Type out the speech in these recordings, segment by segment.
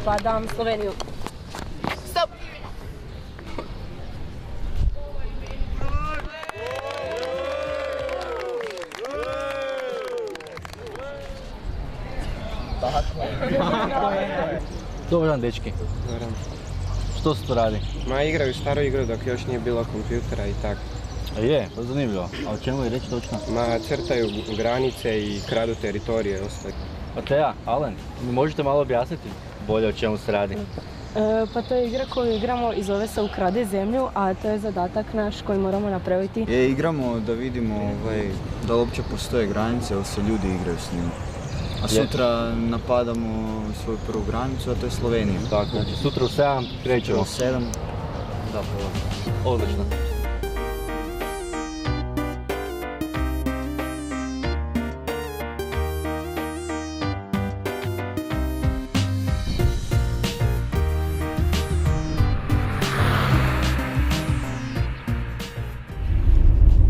napadam Sloveniju. Stop! Dobar dan, dečki. Što se to radi? Ma igraju staru igru dok još nije bilo kompjutera i tako. A je, to je zanimljivo. A o čemu je reći točno? Ma crtaju granice i kradu teritorije ostali. Pa te ja, Alen, mi možete malo objasniti bolje o čemu se radi? Pa to je igra koju igramo i zove se Ukradi zemlju, a to je zadatak naš koji moramo napraviti. Igramo da vidimo da li uopće postoje granice ili se ljudi igraju s njima. A sutra napadamo svoju prvu granicu, a to je Slovenija. Tako, znači sutra u 7 krećemo. U 7. Da, odlično.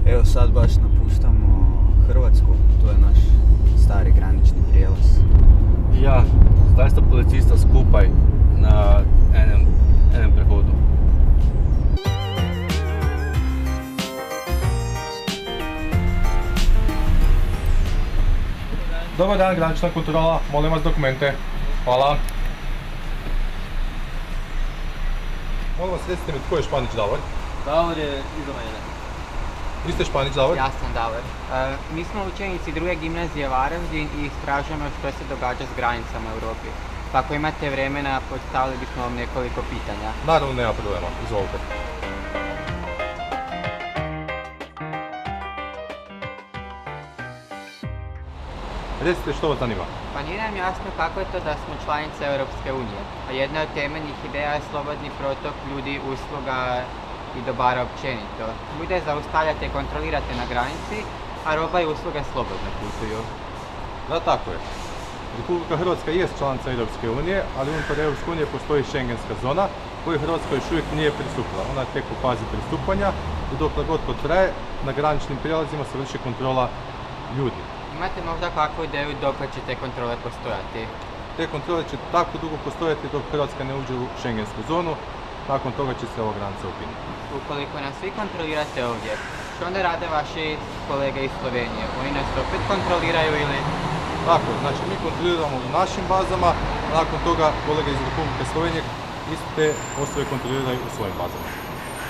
Evo sad baš napuštamo Hrvatsku, to je naš stari granični prijelaz. Ja, zaista policista skupaj na enem prehodu. Dobar dan, granična kontrola, molim vas dokumente. Hvala. Molim vas, recite mi tko je Španić Davor? Davor je iza mene. Vi ste Španić Davor? Ja sam Davor. Mi smo učenici druge gimnazije Varaždin i istražujemo što se događa s granicama u Europi. Pa ako imate vremena, postavili bismo vam nekoliko pitanja. Naravno, nema problema, izvolite. Recite što vas zanima. Pa nije nam jasno kako je to da smo članice Europske unije, a jedna od temeljnih ideja je slobodni protok ljudi, usluga i dobara općenito. Ljude zaustavljate i kontrolirate na granici, a roba i usluge slobodno putuju. Da, tako je. Republika Hrvatska je članica Europske unije, ali unutar Europske unije postoji Schengenska zona koju Hrvatska još uvijek nije pristupila. Ona je tek u fazi pristupanja i dok god to traje, na graničnim prijelazima se vrši kontrola ljudi. Imate možda kakvu ideju dok će te kontrole postojati? Te kontrole će tako dugo postojati dok Hrvatska ne uđe u Schengensku zonu, nakon toga će se ova granica ukinuti. Ukoliko nas vi kontrolirate ovdje, što onda rade vaši kolege iz Slovenije? Oni nas opet kontroliraju ili? Tako, znači mi kontroliramo u našim bazama, a nakon toga kolege iz Republike Slovenije iste osobe kontroliraju u svojim bazama.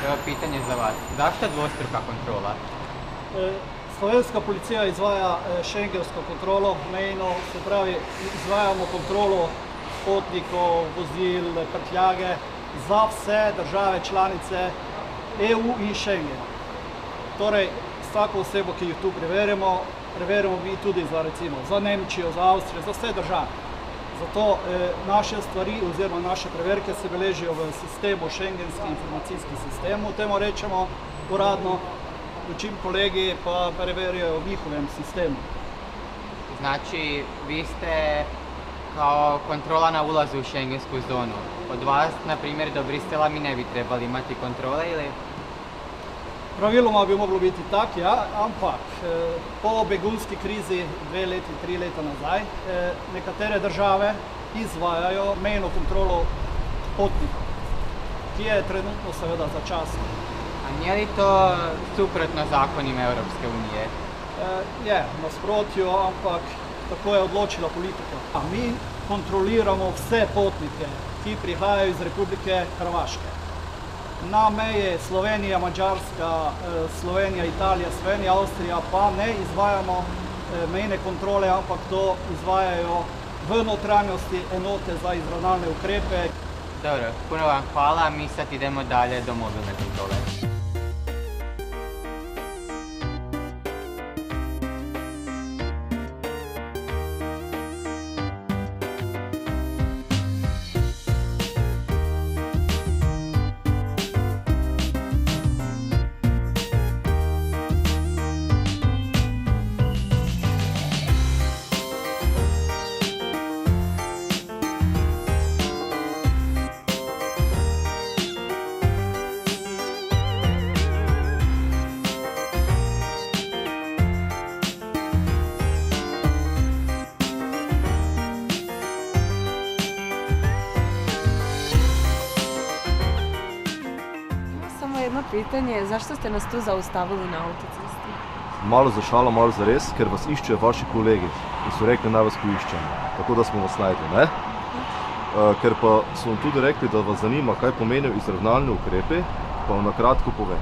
Evo pitanje za vas. Zašto dvostruka kontrola? Slovenska policija izvaja šengensko kontrolo, mejno, se pravi, izvajamo kontrolo potnikov, vozil, prtljage za vse države članice EU in Schengen. Torej, vsako osebo, ki jo tu preverimo mi tudi za Nemčijo, za Avstrijo, za vse države. Zato naše stvari oziroma naše preverke se beležijo v sistemu, šengenski informacijski sistemu, temu rečemo uradno, dočim kolegi pa preverijo v njihovem sistemu. Znači, vi ste kao kontrola na ulazu u šengensku zonu. Od vas, na primjer, do Brisela mi ne bi trebali imati kontrole ili? Praviloma bi moglo biti tak, ja, ampak po begunski krizi 2 leti, 3 leta nazaj, nekatere države izvajajo mejno kontrolo potnikov, ki je trenutno seveda začasna. A nije li to suprotno zakonima Europske unije? Je, nasprotju, ampak tako je odločila politika. A mi kontroliramo vse potnike, ki prihajajo iz Republike Hrvaške. Na meji Slovenija, Mađarska, Slovenija, Italija, Slovenija, Avstrija pa ne izvajamo mejne kontrole, ampak to izvajajo v notranjosti enote za izravnalne ukrepe. Dobro, puno vam hvala, mi sad idemo dalje do mobilne kontrole. pitanje, zašto ste nas tu zaustavili na autocesti? Malo za šalo, malo za res, ker vas iščejo vaši kolegi in so rekli, naj vas poiščemo. Tako da smo vas našli, ne? Ker pa so vam tudi rekli, da vas zanima, kaj pomenijo izravnalni ukrepi, pa vam na kratko povem.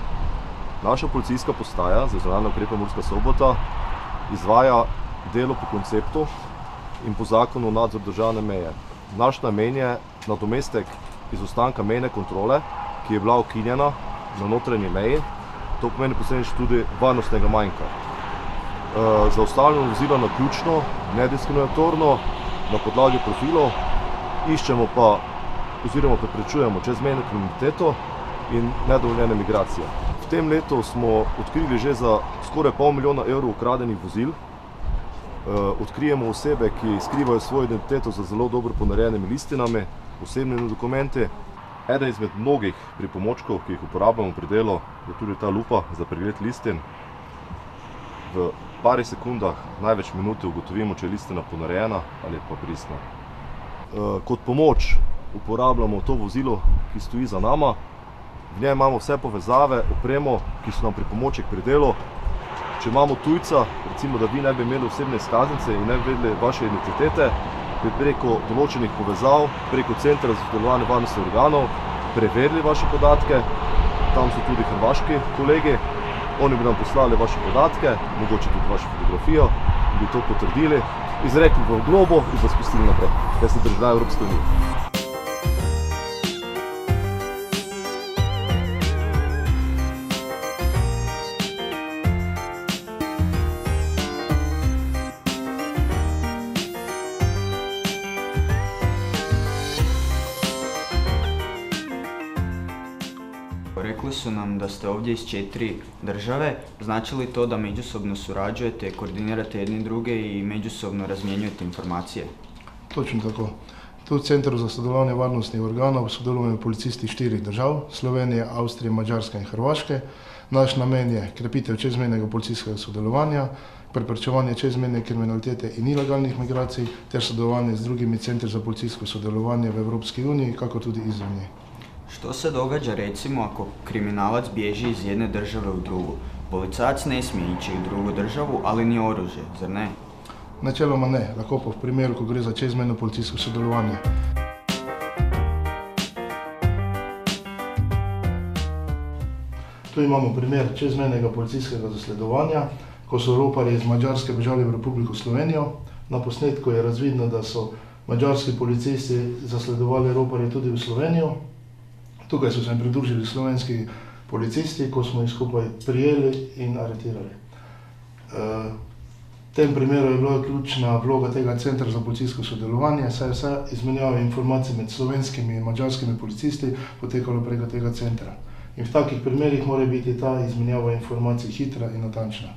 Naša policijska postaja za izravnalne ukrepe Murska Sobota izvaja delo po konceptu in po zakonu nadzor državne meje. Naš namen je nadomestek izostanka mejne kontrole, ki je bila ukinjena na notranji meji. To pomeni posledično tudi varnostnega manjka. Zaustavljamo vozila naključno, nediskriminatorno, na podlagi profilov, iščemo pa oziroma preprečujemo čezmejno kriminaliteto in nedovoljene migracije. V tem letu smo odkrili že za skoraj $500 000 ukradenih vozil. Odkrijemo osebe, ki skrivajo svojo identiteto za zelo dobro ponarejenimi listinami, osebnimi dokumenti. Eden izmed mnogih pripomočkov, ki jih uporabljamo pri delu, je tudi ta lupa za pregled listin. V pari sekundah, največ minute ugotovimo, če je listina ponarejena ali pa pristna. Kot pomoč uporabljamo to vozilo, ki stoji za nama. V njej imamo vse povezave, opremo, ki so nam pripomoček pri delu. Če imamo tujca, recimo, da vi ne bi imeli osebne izkaznice in ne bi vedeli vaše identitete, bi preko določenih povezav, preko Centra za sodelovanje varnostnih organov preverili vaše podatke. Tam so tudi hrvaški kolegi. Oni bi nam poslali vaše podatke, mogoče tudi vašo fotografijo, bi to potrdili, izrekli vam globo in vas pustili naprej, ker ste državljani Evropske unije. Rekli su nam da ste ovdje iz 4 države. Znači li to da međusobno surađujete, koordinirate jedni druge i međusobno razmjenjujete informacije? Točno tako. Tu v Centru za sodelovanje varnostnih organov sodelujemo policisti 4 držav, Slovenije, Avstrije, Mađarske in Hrvaške. Naš namen je krepitev čezmejnega policijskega sodelovanja, preprečevanje čezmejne kriminalitete in ilegalnih migracij ter sodelovanje z drugimi centri za policijsko sodelovanje v Evropski uniji, kako tudi izven nje. Što se događa recimo ako kriminalac bježi iz jedne države u drugu? Policajac ne smije ići u drugu državu, ali ni oružje, zar ne? Načeloma ne, lahko pa v primeru, ko gre za čezmejno policijsko sodelovanje. Tu imamo primer čezmejnega policijskega zasledovanja, ko so roparji iz Mađarske bežali v Republiko Slovenijo. Na posnetku je razvidno, da so mađarski policisti zasledovali roparje tudi v Slovenijo. Tukaj so se jim pridružili slovenski policisti, ko smo jih skupaj prijeli in aretirali. V tem primeru je bila ključna vloga tega Centra za policijsko sodelovanje, saj je vse izmenjava informacij med slovenskimi in mađarskimi policisti potekalo preko tega centra. In v takih primerih mora biti ta izmenjava informacij hitra in natančna.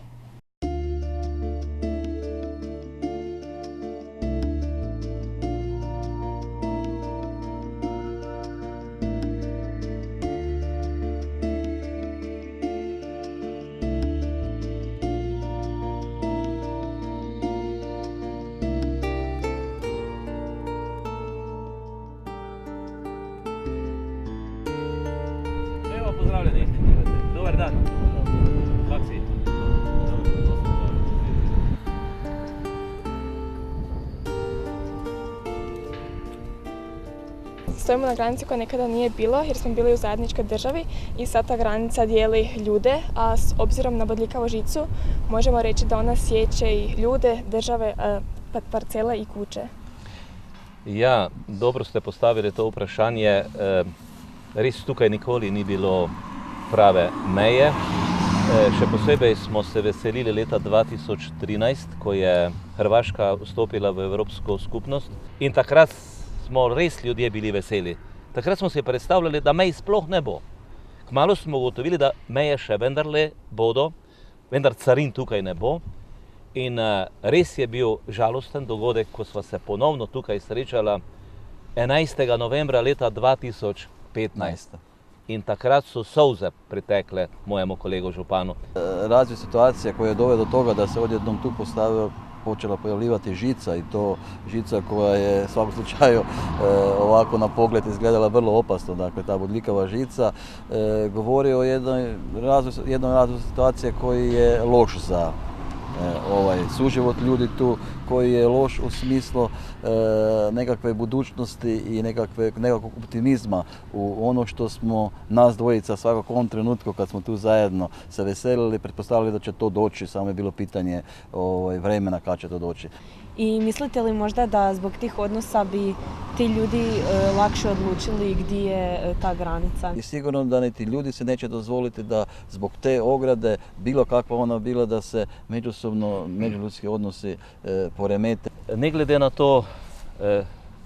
Pozdravljeni. Dobar dan. Kak si? Stojimo na granici koja nekada nije bilo jer smo bili u zajedničkoj državi i sad ta granica dijeli ljude, a s obzirom na bodljikavu žicu možemo reći da ona sječe i ljude, države, parcele i kuće. Ja, dobro ste postavili to vprašanje. Res tukaj nikoli ni bilo prave meje. Še posebej smo se veselili leta 2013, ko je Hrvaška vstopila v Evropsko skupnost. In takrat smo res ljudje bili veseli. Takrat smo si predstavljali, da mej sploh ne bo. Kmalu smo ugotovili, da meje še vendarle bodo, vendar carin tukaj ne bo. In res je bil žalosten dogodek, ko sva se ponovno tukaj srečala 11. novembra leta 2015. In takrat so solze pritekle mojemu kolegu županu. Razvoj situacije koji je doveo do toga da se odjednom tu postavio počela pojavljivati žica i to žica koja je u svakom slučaju ovako na pogled izgledala vrlo opasno, dakle ta bodljikava žica govori o jednom razvoju situacije koji je loš za ovaj suživot ljudi tu, koji je loš u smislu nekakve budućnosti i nekakvog optimizma u ono što smo nas dvojica svakako u ovom trenutku kad smo tu zajedno se veselili, pretpostavili da će to doći, samo je bilo pitanje vremena kad će to doći. I mislite li možda da zbog tih odnosa bi ti ljudi lakše odlučili gdje je ta granica? I sigurno da niti ljudi se neće dozvoliti da zbog te ograde, bilo kakva ona bila, da se međuljudski odnosi poremete. Ne glede na to,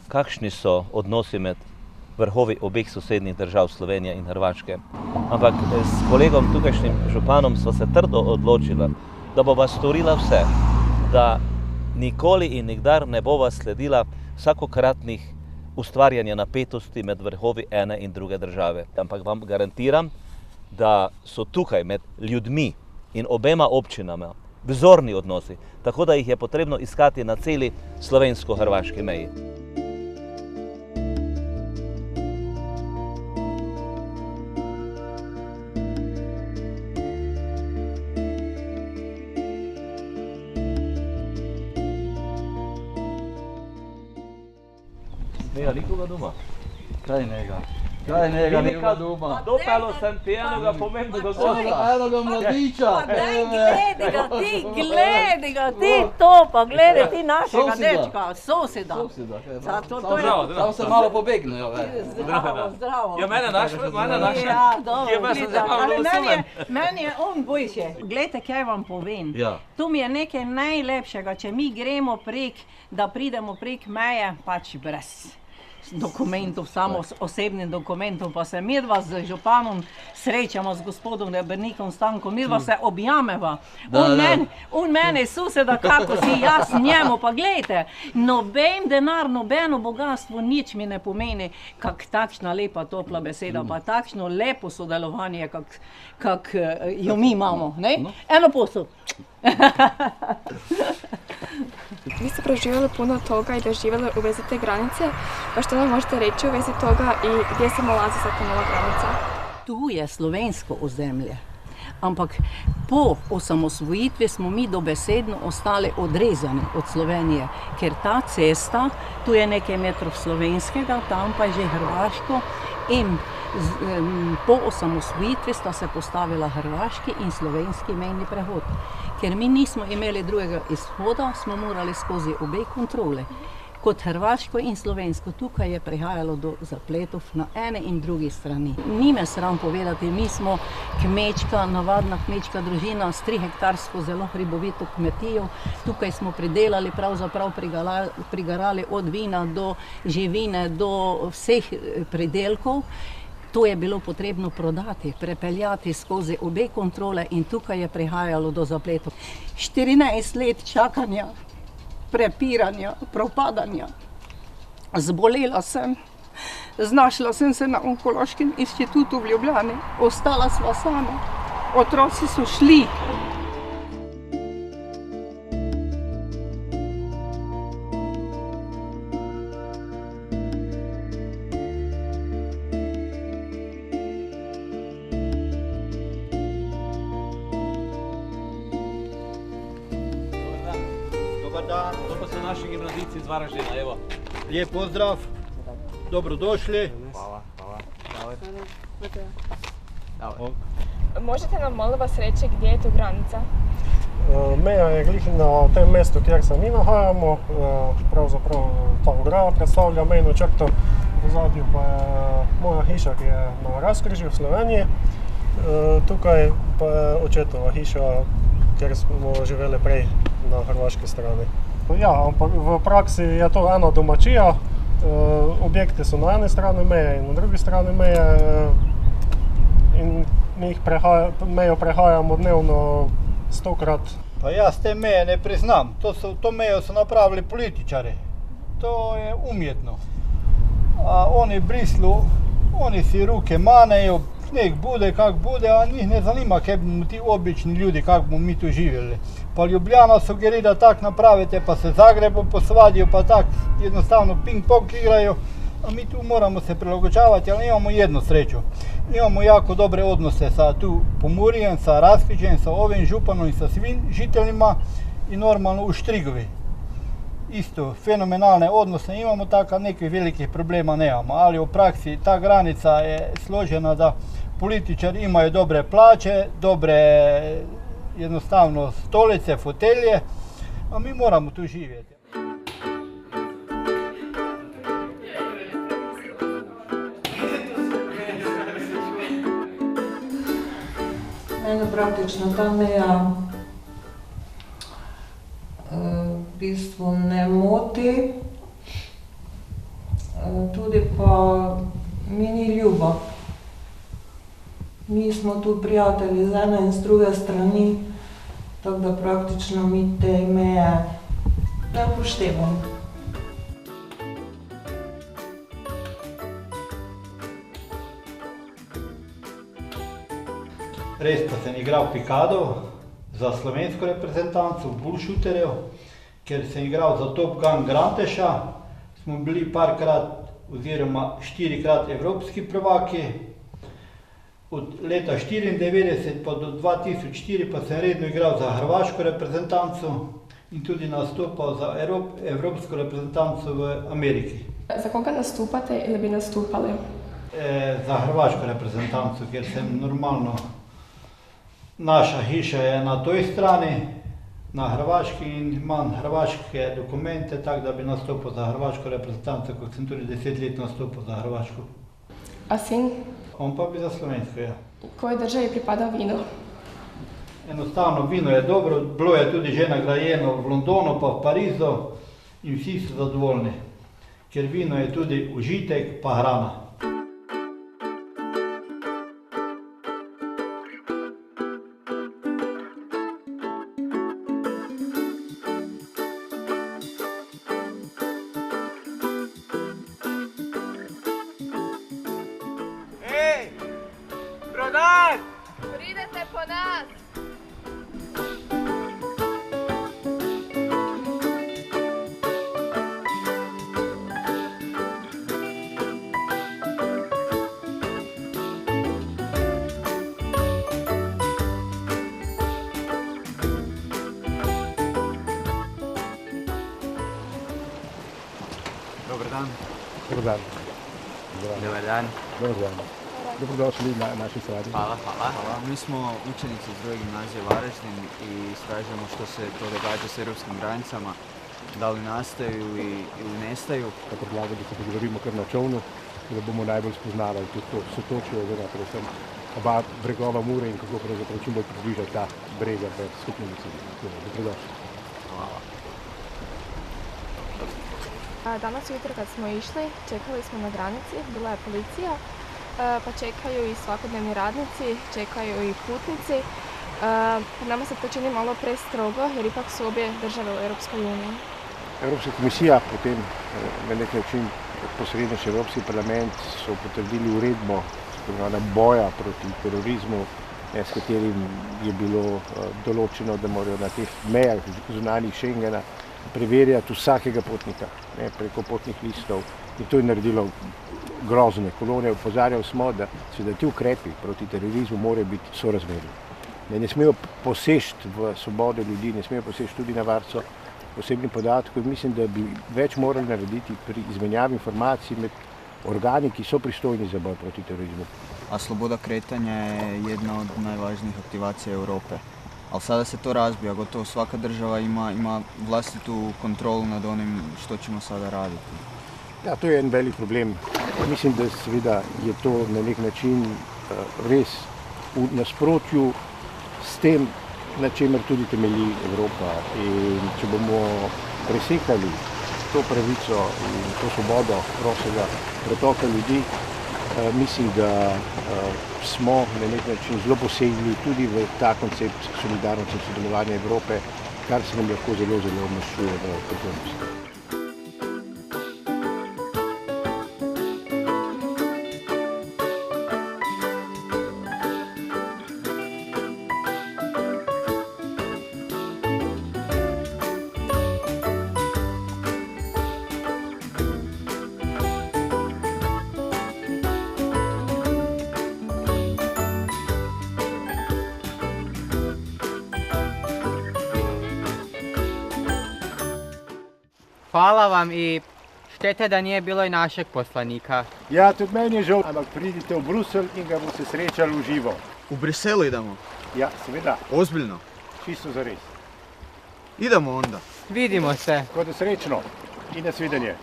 kakšni so odnosi med vrhovi obeh sosednjih držav Slovenije in Hrvaške. Ampak s kolegom tukajšnjim županom sva se trdo odločila, da bova storila vse, da nikoli in nikdar ne bova sledila vsakokratnih ustvarjanja napetosti med vrhovi ene in druge države. Ampak vam garantiram, da so tukaj med ljudmi in obema občinama vzorni odnosi, tako da jih je potrebno iskati na celi slovensko-hrvaški meji. Nema nikoga doma? Kaj njega? Kaj njega, nikoga doma? Dopalo sem ti enoga pomembnega gosta. Enoga mladiča. Pa daj, gledi ga ti to, pa gledi ti našega dečka, soseda. Samo se malo pobegnejo. Zdravo. Ja, mene naša. Ja, dobro, meni je on boljše. Glejte, kaj vam povem. Tu mi je nekaj najlepšega, če mi gremo da pridemo prek meje, pač brez dokumentov, samo s osebnim dokumentom, pa se midva z županom srečamo, z gospodom Rebernikom Stankom, midva se objameva. On mene suseda, kako si jaz njemu, pa gledajte, noben denar, nobeno bogatstvo, nič mi ne pomeni, kak takšna lepa topla beseda, pa takšno lepo sodelovanje, kak jo mi imamo, ne? Eno posod. Vi ste proživjeli puno toga i doživjeli u vezi te granice, pa što nam možete reći u vezi toga i gdje se nalazi sad ta nova granica? Tu je slovensko ozemlje, ampak po osamosvojitvi smo mi dobesedno ostali odrezani od Slovenije, ker ta cesta, tu je nekaj metrov slovenskega, tam pa je že hrvaško in po osamosvojitvi sta se postavila hrvaški in slovenski mejni prehod. Ker mi nismo imeli drugega izhoda, smo morali skozi obe kontrole. Kot hrvaško in slovensko, tukaj je prihajalo do zapletov na ene in drugi strani. Ni me sram povedati, mi smo kmečka, navadna kmečka družina s 3-hektarsko zelo hribovito kmetijo. Tukaj smo pridelali, pravzaprav prigarali od vina do živine, do vseh pridelkov. To je bilo potrebno prodati, prepeljati skozi obe kontrole in tukaj je prihajalo do zapletov. 14 let čakanja, prepiranja, propadanja. Zbolela sem, znašla sem se na Onkološkem inštitutu v Ljubljani, ostala sva sama, otroci so šli. To pa so naši gimnazijci iz Varaždina, evo. Lijep pozdrav, dobrodošli. Hvala. Možete nam molim vas reći gdje je tu granica? Meja je glih na tem mestu, kjer se mi nahajamo. Pravzaprav ta ograja predstavlja mejno črto. V zadnju pa je moja hiša, ki je na razkrižju v Sloveniji. Tukaj pa je očetova hiša, kjer smo živeli prej na hrvaški strani. Ja, ampak v praksi je to ena domačija. Objekti so na eni strani meje in na drugi strani meje. In mi mejo prehajamo dnevno 100-krat. Pa jaz te meje ne priznam. To mejo so napravili političari. To je umjetno. A oni v Brislu, oni si ruke manejo, sneg bude, kak bude, a njih ne zanima, kaj bomo ti obični ljudi, kak bomo mi tu živjeli. Pa Ljubljana sugerira tak napravite, pa se Zagrebom posvadijo, pa tak jednostavno ping-pong igrajo, a mi tu moramo se prilagođavati, ali imamo jednu sreću. Imamo jako dobre odnose sa tu Pomurjem, sa Raskrižjem, sa ovim županom i sa svim žiteljima i normalno u Štrigovi. Isto, fenomenalne odnose imamo, tako nekih velikih problema nemamo, ali u praksi ta granica je složena da političari imaju dobre plaće, dobre jednostavno stolice, fotelje, a mi moramo tu živjeti. Mene praktično ta meja v bistvu ne moti, tudi pa mi ni ljubo. Mi smo tu prijatelji z ene in z druge strani, tako da praktično mi te meje ne upoštevamo. Res pa sem igral pikado za slovensko reprezentanco v bullshooterjev, ker sem igral za Top Gun Granteša, smo bili parkrat oziroma 4-krat evropski prvaki. Od leta 1994 pa do 2004 pa sem redno igral za hrvaško reprezentanco in tudi nastopal za evropsko reprezentanco v Ameriki. Za koga nastupate ili bi nastupali? Za hrvaško reprezentanco, ker sem normalno, naša hiša je na toj strani, na Hrvaški, in imam hrvaške dokumente, tako da bi nastopil za hrvaško reprezentanco, kot sem tudi 10 let nastopil za Hrvaško. A sin? On pa bi za slovensko, ja. Kojoj državi pripada vino? Enostavno, vino je dobro, bilo je tudi že nagrajeno v Londonu pa v Parizu in vsi so zadovoljni, ker vino je tudi užitek pa hrana. Pridete po nas! Dobar dan. Dobar dan. Dobar dan. Dobar dan. Dobrodošli na naši strani. Hvala. Mi smo učenici iz 2. gimnazije Varaždin i istražujemo što se to događa s europskim granicama, da li nastaju ili nestaju. Tako predlagam, da se pogovorimo kar na čovnu, da bomo najbolj spoznali tudi to sotočje, oziroma predvsem oba bregova Mure in kako pravzaprav čim bolj približati ta brega v skupnemu cilju. Dobrodošli. Hvala. Danas ujutro kad smo išli, čekali smo na granici, bila je policija, pa čekaju i svakodnevni radnici, čekaju i putnici. Nama se to čini malo prestrogo jer ipak su obje države u Europskoj uniji. Evropska komisija, potem na nek način posredno še Evropski parlament so potrdili uredbo boja proti terorizmu, s katerim je bilo določeno, da morajo na teh mejah zunanjih Schengena preverjati vsakega potnika preko potnih listov. In to je naredilo grozne kolone. Opozarjali smo, da ti ukrepi proti terorizmu morajo biti sorazmerni. Ne smejo poseči v svobodo ljudi, ne smejo poseči tudi na varstvo osebnih podatkov. Mislim, da bi več morali narediti pri izmenjavi informacij med organi, ki so pristojni za boj proti terorizmu. A sloboda kretanja je jedna od najvažnijih aktivacija Europe. Ali sada se to razbija, gotovo svaka država ima vlastitu kontrolu nad onim što ćemo sada raditi. Ja, to je en velik problem. Mislim, da seveda je to na nek način res v nasprotju s tem, na čemer tudi temelji Evropa. In če bomo presekali to pravico in to svobodo prostega pretoka ljudi, mislim, da smo na nek način zelo posegli tudi v ta koncept solidarnosti in sodelovanja Evrope, kar se nam lahko zelo maščuje v prihodnosti. Hvala vam i štete da nije bilo i našeg poslanika. Ja, tudi meni je žal, ampak pridite v Bruselj in ga boste srečali v živo. U Briselu idemo? Ja, seveda. Ozbiljno? Čisto zares. Idemo onda. Vidimo se. Tako da srečno in nasvidenje.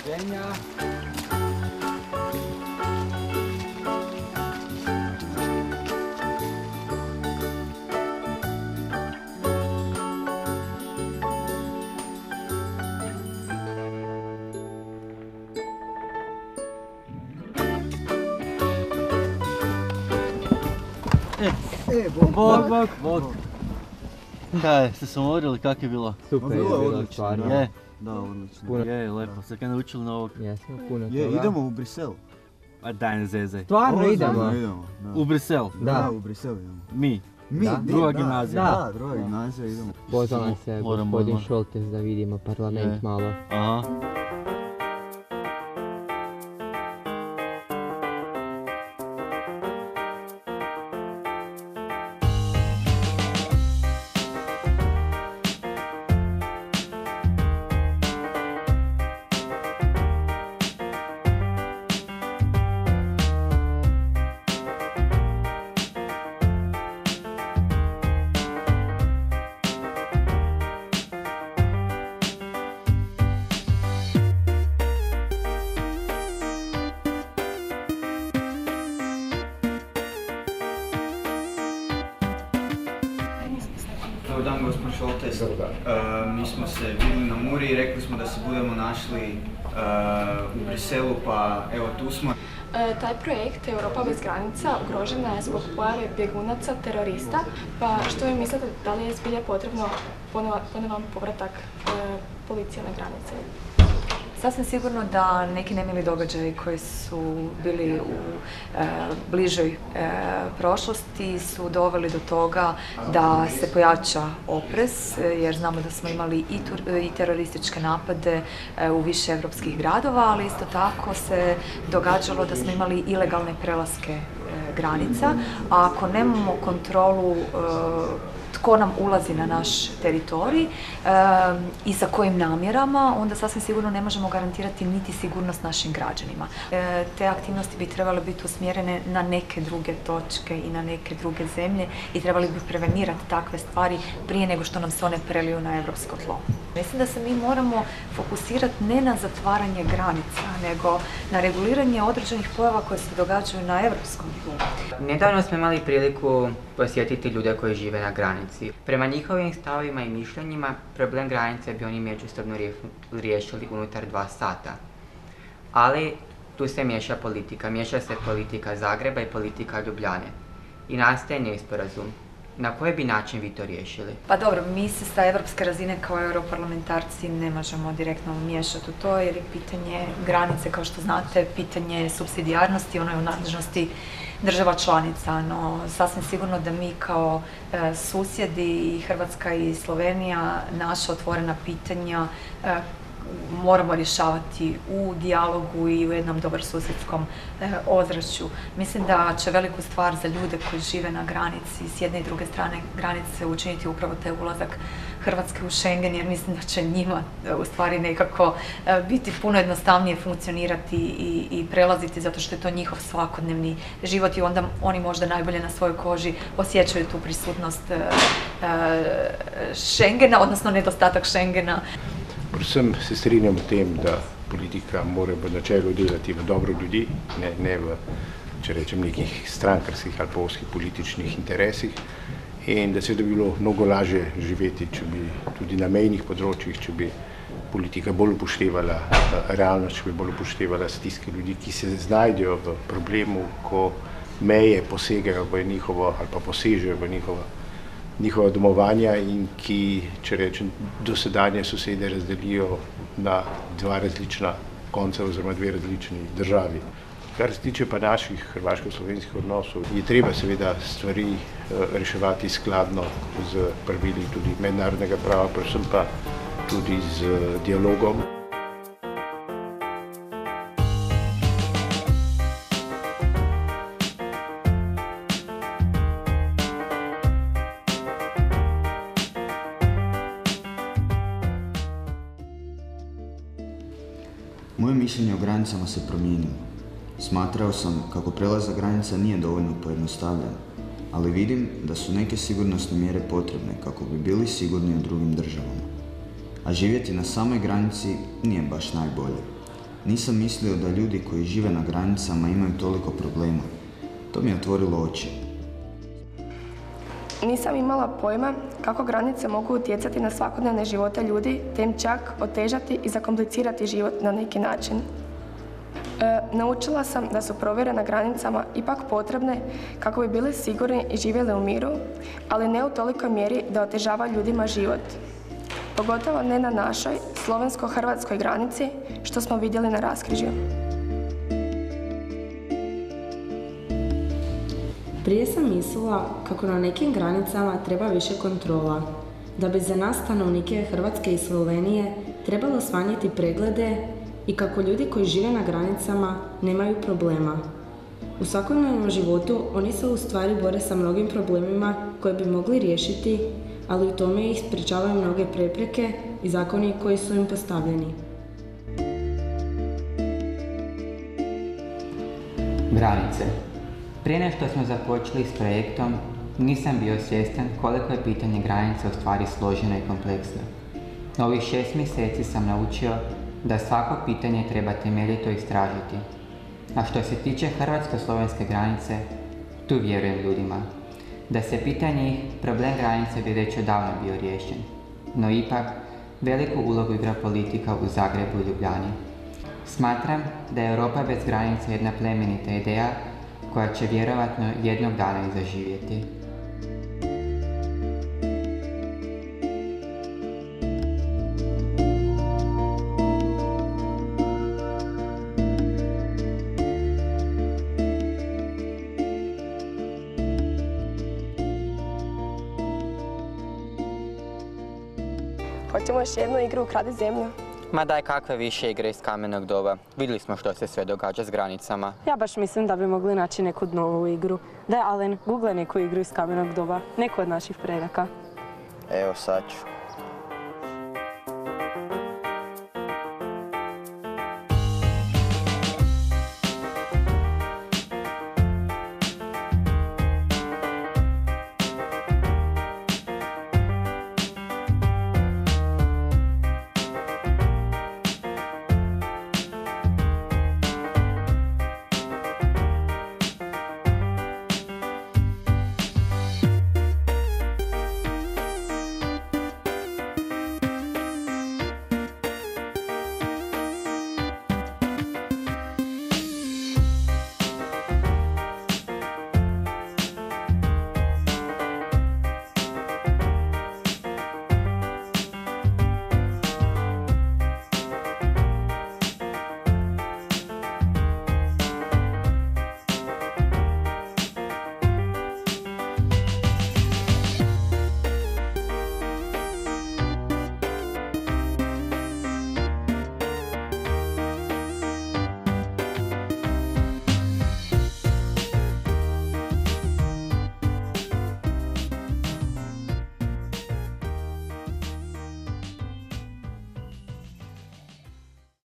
Ženja. Bog. Kaj, ste se umorili, kak je bilo? Super je bilo, stvarno. Je? Da, odlično. Puno. Je, lepo. Ste kaj naučili novog? Jesmo, puno toga. Je, idemo u Brisel. A daj ne zezaj. Stvarno idemo? Da. U Brisel? Da, u Brisel idemo. Mi? Da. Druga gimnazija? Da, druga gimnazija idemo. Pozval nas je gospodin Šoltes da vidimo parlament malo. Aha. Dobar dan, gospodin Šoltes. Mi smo se vidjeli na Muri i rekli smo da se budemo našli u Briselu, pa evo tu smo. Taj projekt Europa bez granica ugrožena je zbog pojave bjegunaca, terorista, pa što vi mislite, da li je zbilja potrebno ponovan povratak policije na granice? Sasvim sigurno da neki nemili događaji koji su bili u bližoj prošlosti su doveli do toga da se pojača oprez, jer znamo da smo imali i terorističke napade u više evropskih gradova, ali isto tako se događalo da smo imali ilegalne prelaske granica, a ako nemamo kontrolu tko nam ulazi na naš teritorij i sa kojim namjerama, onda sasvim sigurno ne možemo garantirati niti sigurnost našim građanima. Te aktivnosti bi trebale biti usmjerene na neke druge točke i na neke druge zemlje i trebali bi prevenirati takve stvari prije nego što nam se one preliju na evropsko tlo. Mislim da se mi moramo fokusirati ne na zatvaranje granica, nego na reguliranje određenih pojava koje se događaju na evropskom tlu. Nedavno smo imali priliku posjetiti ljude koji žive na granici. Prema njihovim stavovima i mišljenjima, problem granice bi oni međusobno riješili unutar 2 sata. Ali tu se miješa se politika Zagreba i politika Ljubljane. I nastaje nesporazum. Na koji bi način vi to riješili? Pa dobro, mi se sa evropske razine kao europarlamentarci ne možemo direktno miješati u to jer je pitanje granice, kao što znate, pitanje supsidijarnosti, ono je u nadležnosti država članica, no sasvim sigurno da mi kao susjedi i Hrvatska i Slovenija naša otvorena pitanja moramo rješavati u dijalogu i u jednom dobrosusjedskom ozračju. Mislim da će veliku stvar za ljude koji žive na granici s jedne i druge strane granice učiniti upravo taj ulazak Hrvatske u Schengen, jer mislim da će njima u stvari nekako biti puno jednostavnije funkcionirati i prelaziti zato što je to njihov svakodnevni život i onda oni možda najbolje na svojoj koži osjećaju tu prisutnost Schengena, odnosno nedostatak Schengena. Predvsem se strinjam o tem, da politika mora v načelu delati v dobro ljudi, ne v, če rečem, nekih strankarskih ali pa ozkih političnih interesih in da se bi bilo mnogo lažje živeti, če bi tudi na mejnih področjih, če bi politika bolj upoštevala realnost, če bi bolj upoštevala stiske ljudi, ki se znajdejo v problemu, ko meje posegajo v njihovo ali pa posežejo v njihova domovanja in ki, če rečem, dosedanje sosede razdelijo na 2 različna konca oziroma 2 različni državi. Kar se tiče pa naših hrvaško-slovenskih odnosov, je treba seveda stvari reševati skladno z pravili tudi mednarodnega prava, predvsem pa tudi z dialogom. Moje mišljenje o granicama se promijenilo. Smatrao sam kako prelazak granica nije dovoljno pojednostavljen, ali vidim da su neke sigurnosne mjere potrebne kako bi bili sigurni u drugim državama. A živjeti na samoj granici nije baš najbolje. Nisam mislio da ljudi koji žive na granicama imaju toliko problema. To mi je otvorilo oči. Nisam imala pojma kako granice mogu utjecati na svakodnevne živote ljudi, te im čak otežati i zakomplicirati život na neki način. Naučila sam da su provjere na granicama ipak potrebne kako bi bili sigurni i živjeli u miru, ali ne u tolikoj mjeri da otežava ljudima život. Pogotovo ne na našoj slovensko-hrvatskoj granici, što smo vidjeli na raskrižju. Prije sam mislila kako na nekim granicama treba više kontrola, da bi za nas stanovnike Hrvatske i Slovenije trebalo smanjiti preglede i kako ljudi koji žive na granicama nemaju problema. U svakodnevnom životu oni se u stvari bore sa mnogim problemima koje bi mogli riješiti, ali u tome ih sprečavaju mnoge prepreke i zakoni koji su im postavljeni. Granice. Prije nego što smo započeli s projektom, nisam bio svjestan koliko je pitanje granice u stvari složeno i kompleksno. Na ovih 6 mjeseci sam naučio da svako pitanje treba temeljito istražiti. A što se tiče hrvatsko-slovenske granice, tu vjerujem ljudima. Da se pita njih, problem granice bi već odavno bio riješen. No ipak, veliku ulogu igra politika u Zagrebu i Ljubljani. Smatram da je Europa bez granice jedna plemenita ideja koja će vjerovatno jednog dana i zaživjeti. Hoćemo još jednu igru Ukradi zemlju? Ma daj, kakve više igre iz kamenog doba. Vidjeli smo što se sve događa s granicama. Ja baš mislim da bi mogli naći neku novu igru. Daj, Alen, googlaj neku igru iz kamenog doba, neku od naših predaka. Evo sad ću.